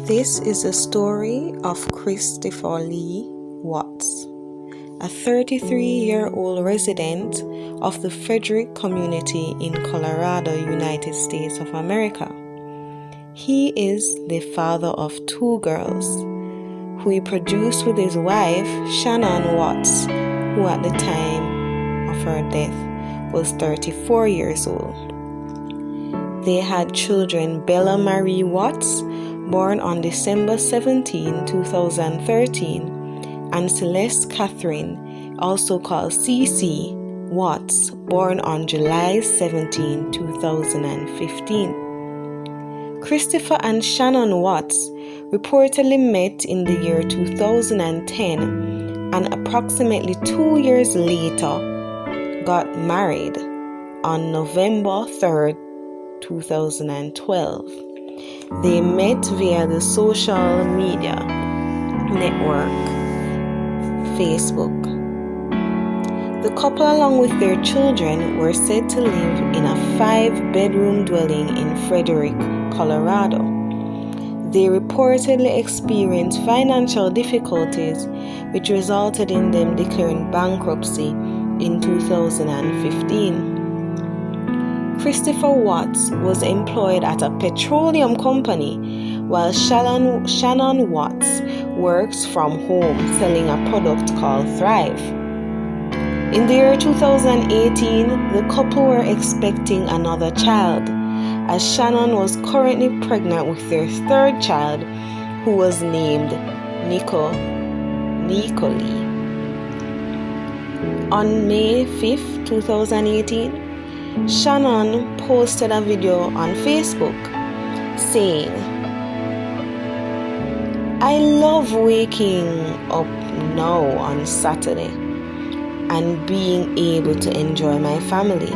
This is the story of Christopher Lee Watts, a 33-year-old resident of the Frederick community in Colorado, United States of America. He is the father of two girls, who he produced with his wife, Shanann Watts, who at the time of her death was 34 years old. They had children Bella Marie Watts, born on December 17, 2013, and Celeste Cathryn, also called CC Watts, born on July 17, 2015. Christopher and Shanann Watts reportedly met in the year 2010 and approximately 2 years later got married on November 3, 2012. They met via the social media network Facebook. The couple, along with their children, were said to live in a 5-bedroom dwelling in Frederick, Colorado. They reportedly experienced financial difficulties, which resulted in them declaring bankruptcy in 2015. Christopher Watts was employed at a petroleum company, while Shanann Watts works from home selling a product called Thrive. In the year 2018, the couple were expecting another child, as Shanann was currently pregnant with their third child, who was named Nicole. On May 5, 2018, Shanann posted a video on Facebook saying, "I love waking up now on Saturday and being able to enjoy my family.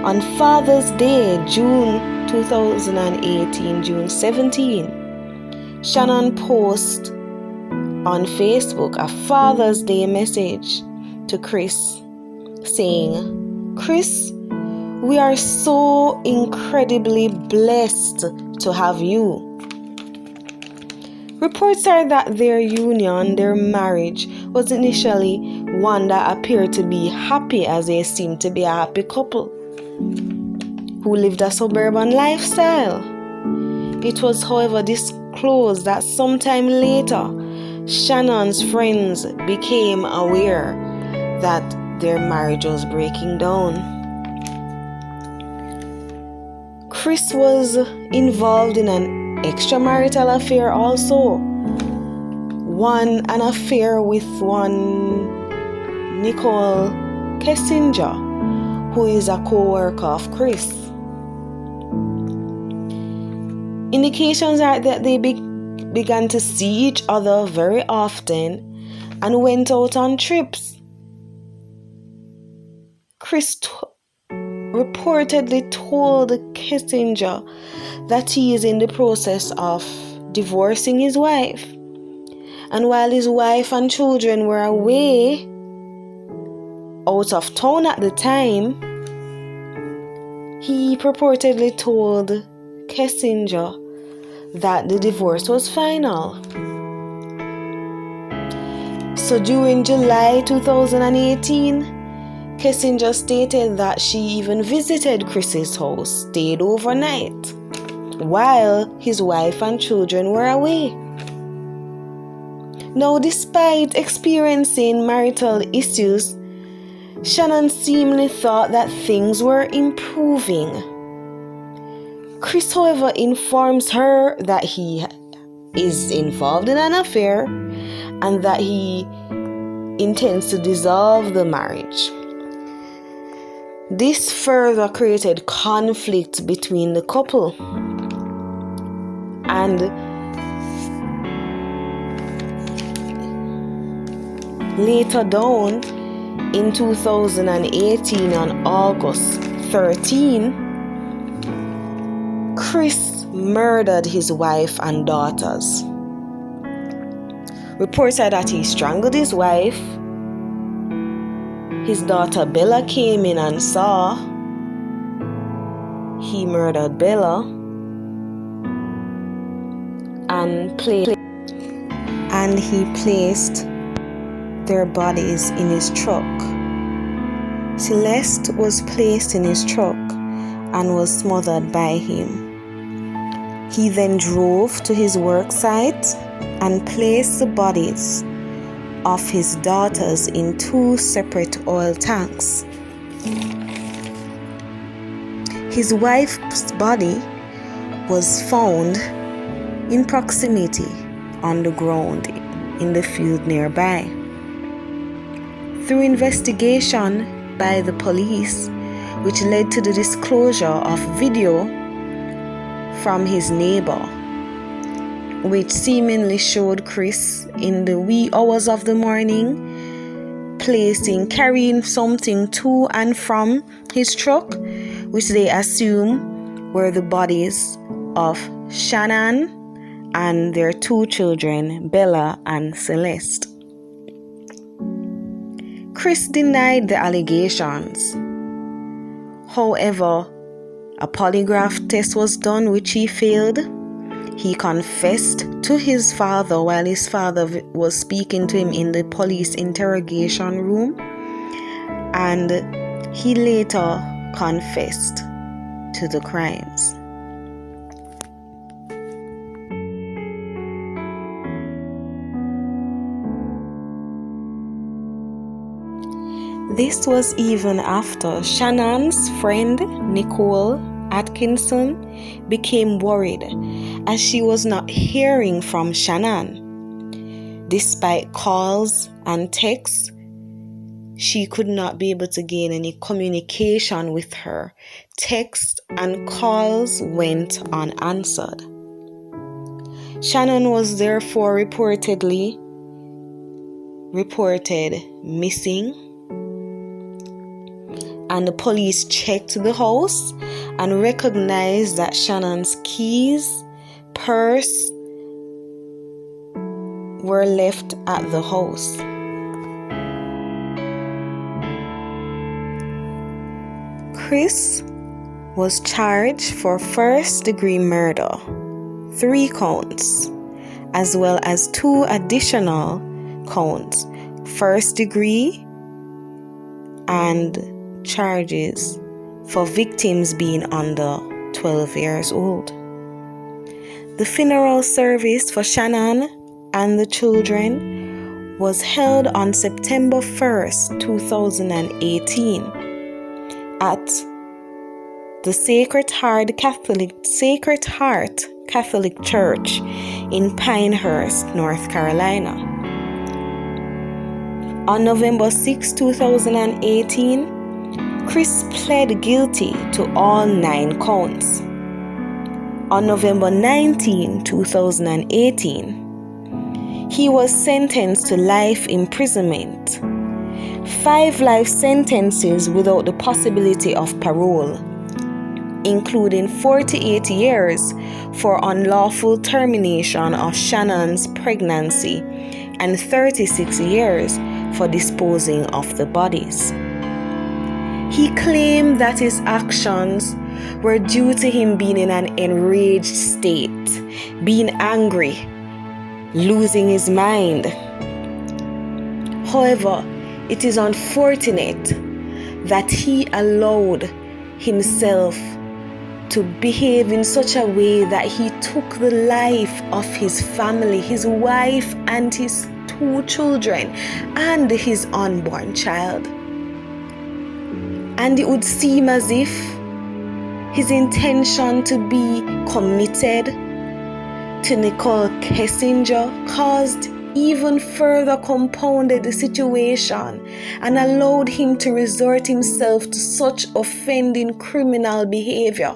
On Father's Day, June 2018, June 17, Shanann posted on Facebook a Father's Day message to Chris, saying, "Chris, we are so incredibly blessed to have you." Reports are that their union, their marriage, was initially one that appeared to be happy, as they seemed to be a happy couple who lived a suburban lifestyle. It was, however, disclosed that sometime later, Shannon's friends became aware that their marriage was breaking down. Chris was involved in an extramarital affair also. An affair with one Nicole Kessinger, who is a co-worker of Chris. Indications are that they began to see each other very often and went out on trips. Chris reportedly told Kessinger that he is in the process of divorcing his wife. And while his wife and children were away out of town at the time, he purportedly told Kessinger that the divorce was final. So during July 2018, Kessinger stated that she even visited Chris's house, stayed overnight, while his wife and children were away. Now, despite experiencing marital issues, Shanann seemingly thought that things were improving. Chris, however, informs her that he is involved in an affair and that he intends to dissolve the marriage. This further created conflict between the couple, and later down in 2018, on August 13, Chris murdered his wife and daughters. Reports are that he strangled his wife. His daughter Bella came in and saw, he murdered Bella and he placed their bodies in his truck. Celeste was placed in his truck and was smothered by him. He then drove to his work site and placed the bodies of his daughters in 2 separate oil tanks. His wife's body was found in proximity on the ground in the field nearby. Through investigation by the police, which led to the disclosure of video from his neighbor, which seemingly showed Chris in the wee hours of the morning carrying something to and from his truck, which they assume were the bodies of Shanann and their 2 children, Bella and Celeste. Chris denied the allegations. However, a polygraph test was done, which he failed. He confessed to his father while his father was speaking to him in the police interrogation room, and he later confessed to the crimes. This was even after Shanann's friend Nicole Atkinson became worried as she was not hearing from Shanann. Despite calls and texts, she could not be able to gain any communication with her. Texts and calls went unanswered. Shanann was therefore reported missing, and the police checked the house and recognized that Shannon's keys, purse were left at the house. Chris was charged for first-degree murder, 3 counts, as well as 2 additional counts, first-degree and charges for victims being under 12 years old. The funeral service for Shanann and the children was held on September 1st, 2018 at the Sacred Heart Catholic Church in Pinehurst, North Carolina. On November 6, 2018, Chris pled guilty to all 9 counts. On November 19, 2018, he was sentenced to life imprisonment, 5 life sentences without the possibility of parole, including 48 years for unlawful termination of Shannon's pregnancy and 36 years for disposing of the bodies. He claimed that his actions were due to him being in an enraged state, being angry, losing his mind. However, it is unfortunate that he allowed himself to behave in such a way that he took the life of his family, his wife and his 2 children and his unborn child. And it would seem as if his intention to be committed to Nicole Kessinger caused even further compounded the situation and allowed him to resort himself to such offending criminal behavior,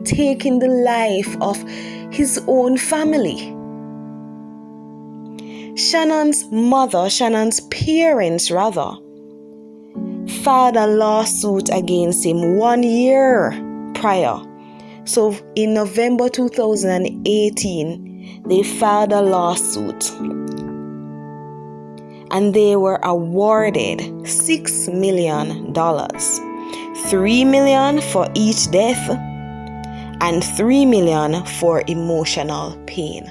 taking the life of his own family. Shannon's parents filed a lawsuit against him 1 year prior. So in November 2018, they filed a lawsuit and they were awarded $6 million, $3 million for each death and 3 million for emotional pain.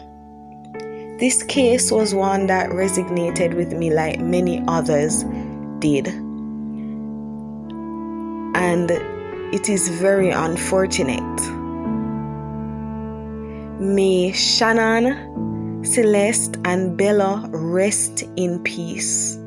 This case was one that resonated with me like many others did. And it is very unfortunate. May Shanann, Celeste, and Bella rest in peace.